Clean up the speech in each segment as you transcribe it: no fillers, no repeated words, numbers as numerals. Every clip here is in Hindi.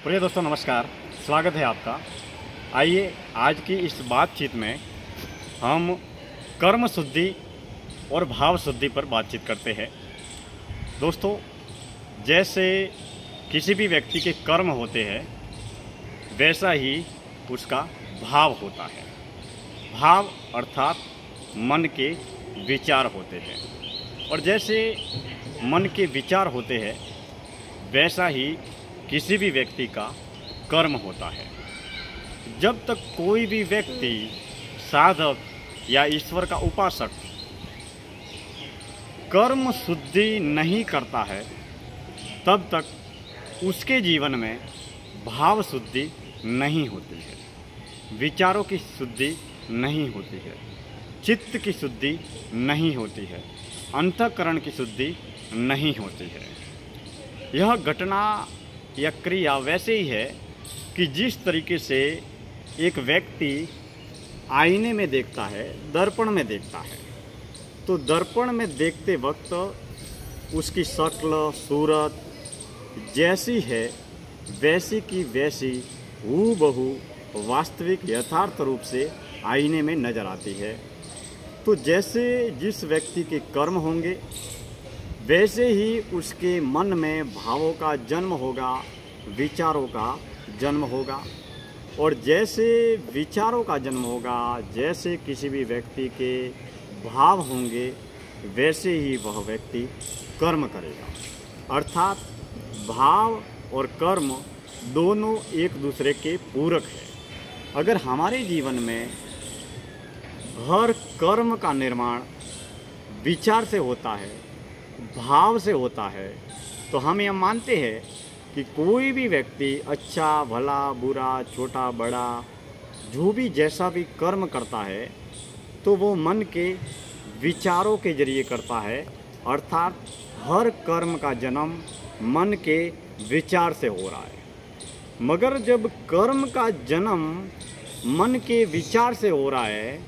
प्रिय दोस्तों नमस्कार, स्वागत है आपका। आइए आज की इस बातचीत में हम कर्म शुद्धि और भाव शुद्धि पर बातचीत करते हैं। दोस्तों, जैसे किसी भी व्यक्ति के कर्म होते हैं वैसा ही उसका भाव होता है। भाव अर्थात मन के विचार होते हैं, और जैसे मन के विचार होते हैं वैसा ही किसी भी व्यक्ति का कर्म होता है। जब तक कोई भी व्यक्ति साधक या ईश्वर का उपासक कर्म शुद्धि नहीं करता है तब तक उसके जीवन में भाव शुद्धि नहीं होती है, विचारों की शुद्धि नहीं होती है, चित्त की शुद्धि नहीं होती है, अंतःकरण की शुद्धि नहीं होती है। यह घटना या क्रिया वैसे ही है कि जिस तरीके से एक व्यक्ति आईने में देखता है, दर्पण में देखता है, तो दर्पण में देखते वक्त उसकी शक्ल सूरत जैसी है वैसी की वैसी हूबहू वास्तविक यथार्थ रूप से आईने में नजर आती है। तो जैसे जिस व्यक्ति के कर्म होंगे वैसे ही उसके मन में भावों का जन्म होगा, विचारों का जन्म होगा, और जैसे विचारों का जन्म होगा, जैसे किसी भी व्यक्ति के भाव होंगे वैसे ही वह व्यक्ति कर्म करेगा। अर्थात भाव और कर्म दोनों एक दूसरे के पूरक हैं। अगर हमारे जीवन में हर कर्म का निर्माण विचार से होता है, भाव से होता है, तो हम यह मानते हैं कि कोई भी व्यक्ति अच्छा भला बुरा छोटा बड़ा जो भी जैसा भी कर्म करता है तो वो मन के विचारों के जरिए करता है। अर्थात हर कर्म का जन्म मन के विचार से हो रहा है। मगर जब कर्म का जन्म मन के विचार से हो रहा है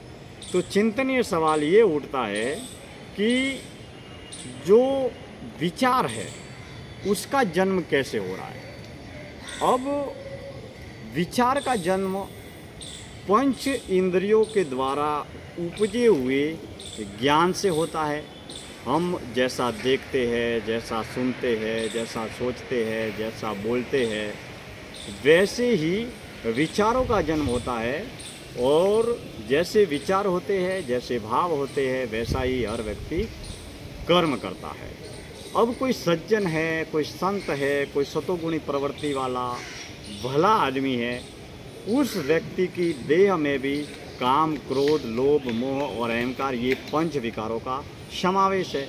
तो चिंतनीय सवाल ये उठता है कि जो विचार है उसका जन्म कैसे हो रहा है। अब विचार का जन्म पंच इंद्रियों के द्वारा उपजे हुए ज्ञान से होता है। हम जैसा देखते हैं, जैसा सुनते हैं, जैसा सोचते हैं, जैसा बोलते हैं, वैसे ही विचारों का जन्म होता है, और जैसे विचार होते हैं, जैसे भाव होते हैं, वैसा ही हर व्यक्ति कर्म करता है। अब कोई सज्जन है, कोई संत है, कोई सतोगुणी प्रवृत्ति वाला भला आदमी है, उस व्यक्ति की देह में भी काम क्रोध लोभ मोह और अहंकार ये पंच विकारों का समावेश है।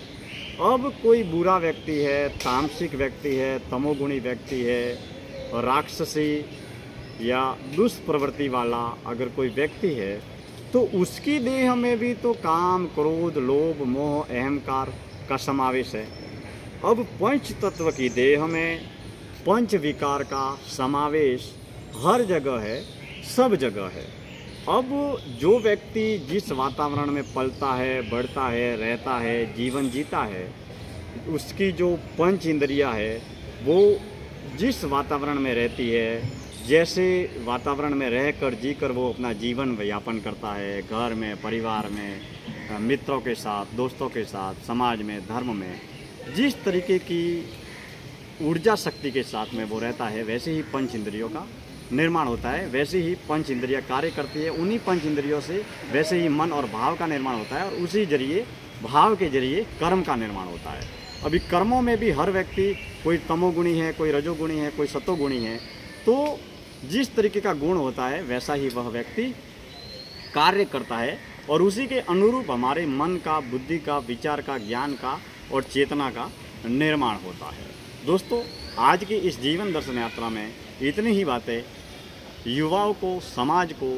अब कोई बुरा व्यक्ति है, तामसिक व्यक्ति है, तमोगुणी व्यक्ति है, राक्षसी या दुष्प्रवृत्ति वाला अगर कोई व्यक्ति है तो उसकी देह में भी तो काम क्रोध लोभ मोह अहंकार का समावेश है। अब पंच तत्व की देह में पंच विकार का समावेश हर जगह है, सब जगह है। अब जो व्यक्ति जिस वातावरण में पलता है, बढ़ता है, रहता है, जीवन जीता है, उसकी जो पंच इंद्रियां है वो जिस वातावरण में रहती है, जैसे वातावरण में रहकर जीकर वो अपना जीवन यापन करता है, घर में, परिवार में, मित्रों के साथ, दोस्तों के साथ, समाज में, धर्म में, जिस तरीके की ऊर्जा शक्ति के साथ में वो रहता है वैसे ही पंच इंद्रियों का निर्माण होता है, वैसे ही पंच इंद्रियां कार्य करती है। उन्हीं पंच इंद्रियों से वैसे ही मन और भाव का निर्माण होता है, और उसी जरिए भाव के जरिए कर्म का निर्माण होता है। अभी कर्मों में भी हर व्यक्ति कोई तमोगुणी है, कोई रजोगुणी है, कोई सतोगुणी है, तो जिस तरीके का गुण होता है वैसा ही वह व्यक्ति कार्य करता है, और उसी के अनुरूप हमारे मन का, बुद्धि का, विचार का, ज्ञान का और चेतना का निर्माण होता है। दोस्तों, आज की इस जीवन दर्शन यात्रा में इतनी ही बातें युवाओं को, समाज को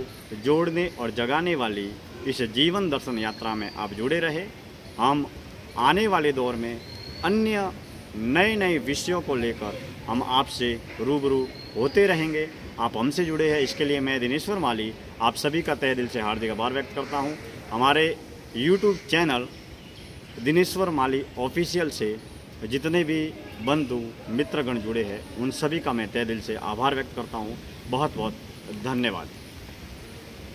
जोड़ने और जगाने वाली इस जीवन दर्शन यात्रा में आप जुड़े रहे। हम आने वाले दौर में अन्य नए नए विषयों को लेकर हम आपसे रूबरू होते रहेंगे। आप हमसे जुड़े हैं, इसके लिए मैं दिनेश्वर माली आप सभी का तहे दिल से हार्दिक आभार व्यक्त करता हूं। हमारे YouTube चैनल दिनेश्वर माली ऑफिशियल से जितने भी बंधु मित्रगण जुड़े हैं, उन सभी का मैं तहे दिल से आभार व्यक्त करता हूँ। बहुत बहुत धन्यवाद।